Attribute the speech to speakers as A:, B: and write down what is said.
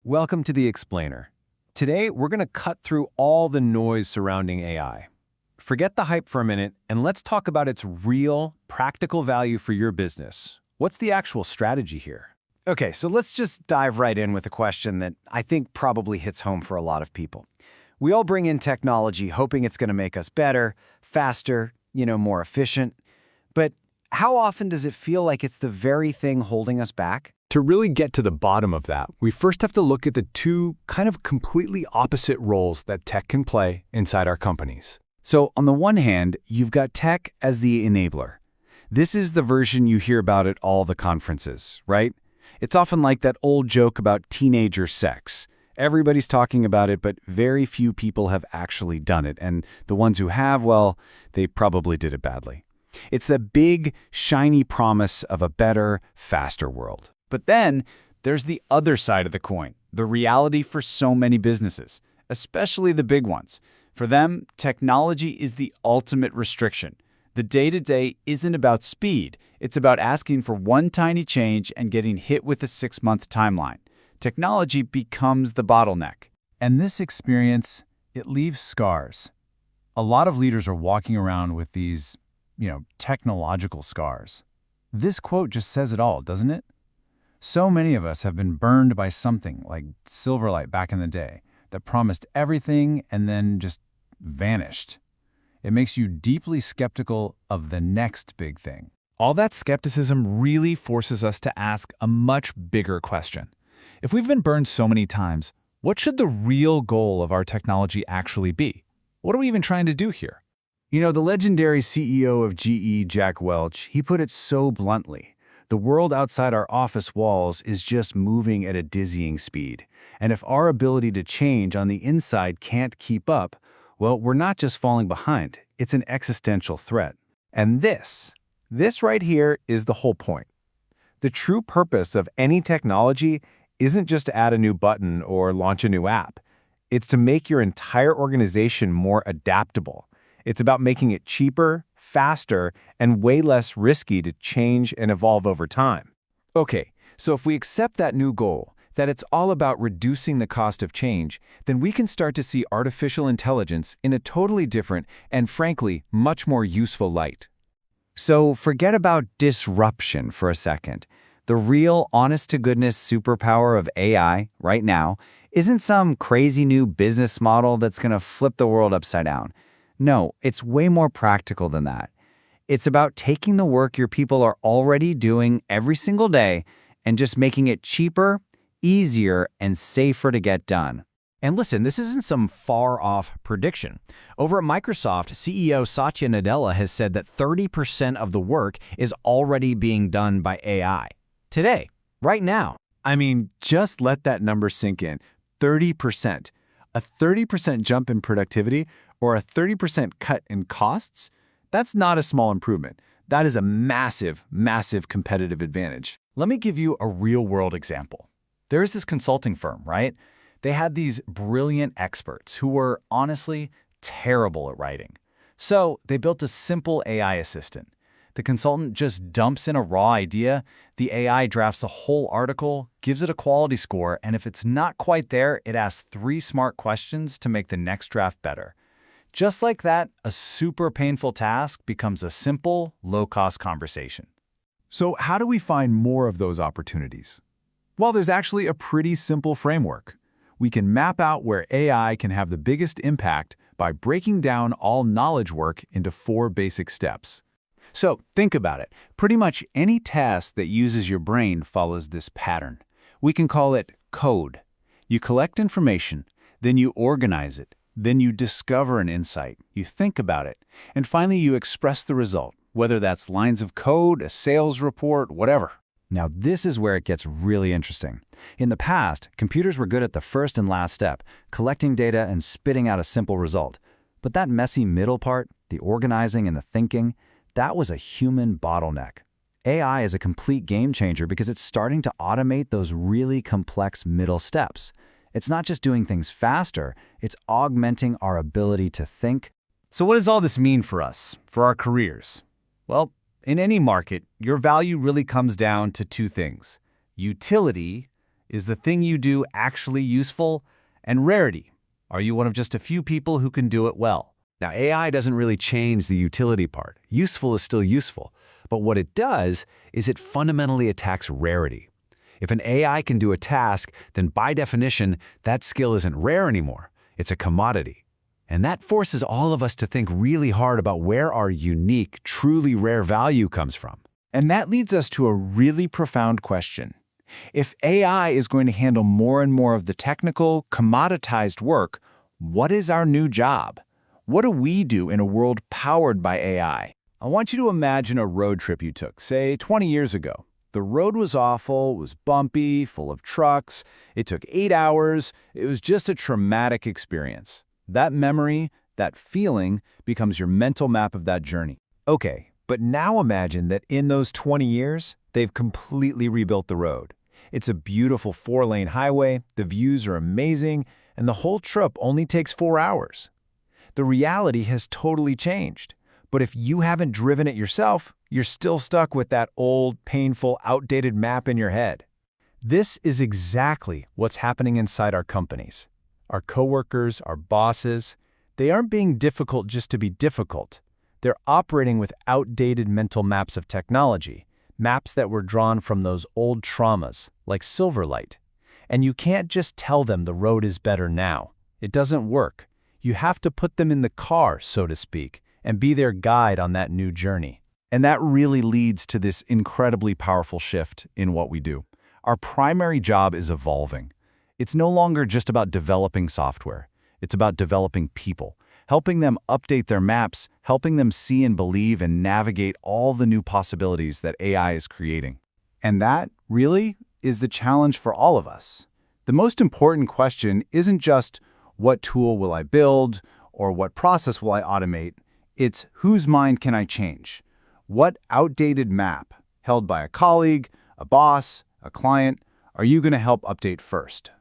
A: Welcome to The Explainer. Today, we're going to cut through all the noise surrounding AI. Forget the hype for a minute, and let's talk about its real, practical value for your business. What's the actual strategy here?
B: Okay, so let's just dive right in with a question that I think probably hits home for a lot of people. We all bring in technology hoping it's going to make us better, faster, more efficient. But how often does it feel like it's the very thing holding us back?
C: To really get to the bottom of that, we first have to look at the two kind of completely opposite roles that tech can play inside our companies.
B: So on the one hand, you've got tech as the enabler. This is the version you hear about at all the conferences, right? It's often like that old joke about teenager sex. Everybody's talking about it, but very few people have actually done it. And the ones who have, well, they probably did it badly. It's the big, shiny promise of a better, faster world. But then there's the other side of the coin, the reality for so many businesses, especially the big ones. For them, technology is the ultimate restriction. The day-to-day isn't about speed. It's about asking for one tiny change and getting hit with a 6-month timeline. Technology becomes the bottleneck.
A: And this experience, it leaves scars. A lot of leaders are walking around with these, technological scars. This quote just says it all, doesn't it? So many of us have been burned by something like Silverlight back in the day that promised everything and then just vanished. It makes you deeply skeptical of the next big thing.
D: All that skepticism really forces us to ask a much bigger question. If we've been burned so many times, what should the real goal of our technology actually be? What are we even trying to do here?
B: The legendary CEO of GE, Jack Welch, he put it so bluntly. The world outside our office walls is just moving at a dizzying speed. And if our ability to change on the inside can't keep up, well, we're not just falling behind. It's an existential threat. And this right here is the whole point. The true purpose of any technology isn't just to add a new button or launch a new app. It's to make your entire organization more adaptable. It's about making it cheaper, faster, and way less risky to change and evolve over time. Okay, so if we accept that new goal, that it's all about reducing the cost of change, then we can start to see artificial intelligence in a totally different and, frankly, much more useful light. So forget about disruption for a second. The real, honest-to-goodness superpower of AI right now isn't some crazy new business model that's going to flip the world upside down. No, it's way more practical than that. It's about taking the work your people are already doing every single day and just making it cheaper, easier, and safer to get done.
E: And listen, this isn't some far-off prediction. Over at Microsoft, CEO Satya Nadella has said that 30% of the work is already being done by AI. Today, right now.
A: I mean, just let that number sink in. 30%. A 30% jump in productivity or a 30% cut in costs? That's not a small improvement. That is a massive, massive competitive advantage.
D: Let me give you a real-world example. There's this consulting firm, right? They had these brilliant experts who were honestly terrible at writing. So they built a simple AI assistant. The consultant just dumps in a raw idea, the AI drafts a whole article, gives it a quality score, and if it's not quite there, it asks 3 smart questions to make the next draft better. Just like that, a super painful task becomes a simple, low-cost conversation.
A: So how do we find more of those opportunities? Well, there's actually a pretty simple framework. We can map out where AI can have the biggest impact by breaking down all knowledge work into 4 basic steps.
B: So think about it. Pretty much any task that uses your brain follows this pattern. We can call it code. You collect information, then you organize it, then you discover an insight, you think about it, and finally you express the result, whether that's lines of code, a sales report, whatever. Now this is where it gets really interesting. In the past, computers were good at the first and last step, collecting data and spitting out a simple result. But that messy middle part, the organizing and the thinking, that was a human bottleneck. AI is a complete game changer because it's starting to automate those really complex middle steps. It's not just doing things faster, it's augmenting our ability to think.
E: So what does all this mean for us, for our careers? Well, in any market, your value really comes down to 2 things: utility
B: Is the thing you do actually useful? And rarity. Are you one of just a few people who can do it well? Now, AI doesn't really change the utility part. Useful is still useful. But what it does is it fundamentally attacks rarity. If an AI can do a task, then by definition, that skill isn't rare anymore. It's a commodity. And that forces all of us to think really hard about where our unique, truly rare value comes from.
A: And that leads us to a really profound question. If AI is going to handle more and more of the technical, commoditized work, what is our new job? What do we do in a world powered by AI?
B: I want you to imagine a road trip you took, say 20 years ago. The road was awful, was bumpy, full of trucks. It took 8 hours. It was just a traumatic experience. That memory, that feeling, becomes your mental map of that journey.
C: Okay, but now imagine that in those 20 years, they've completely rebuilt the road. It's a beautiful 4-lane highway, the views are amazing, and the whole trip only takes 4 hours. The reality has totally changed. But if you haven't driven it yourself, you're still stuck with that old, painful, outdated map in your head.
B: This is exactly what's happening inside our companies. Our coworkers, our bosses, they aren't being difficult just to be difficult. They're operating with outdated mental maps of technology, maps that were drawn from those old traumas, like Silverlight. And you can't just tell them the road is better now. It doesn't work. You have to put them in the car, so to speak, and be their guide on that new journey.
A: And that really leads to this incredibly powerful shift in what we do. Our primary job is evolving. It's no longer just about developing software. It's about developing people, helping them update their maps, helping them see and believe and navigate all the new possibilities that AI is creating. And that, really, is the challenge for all of us. The most important question isn't just, what tool will I build, or what process will I automate? It's, whose mind can I change? What outdated map, held by a colleague, a boss, a client, are you going to help update first?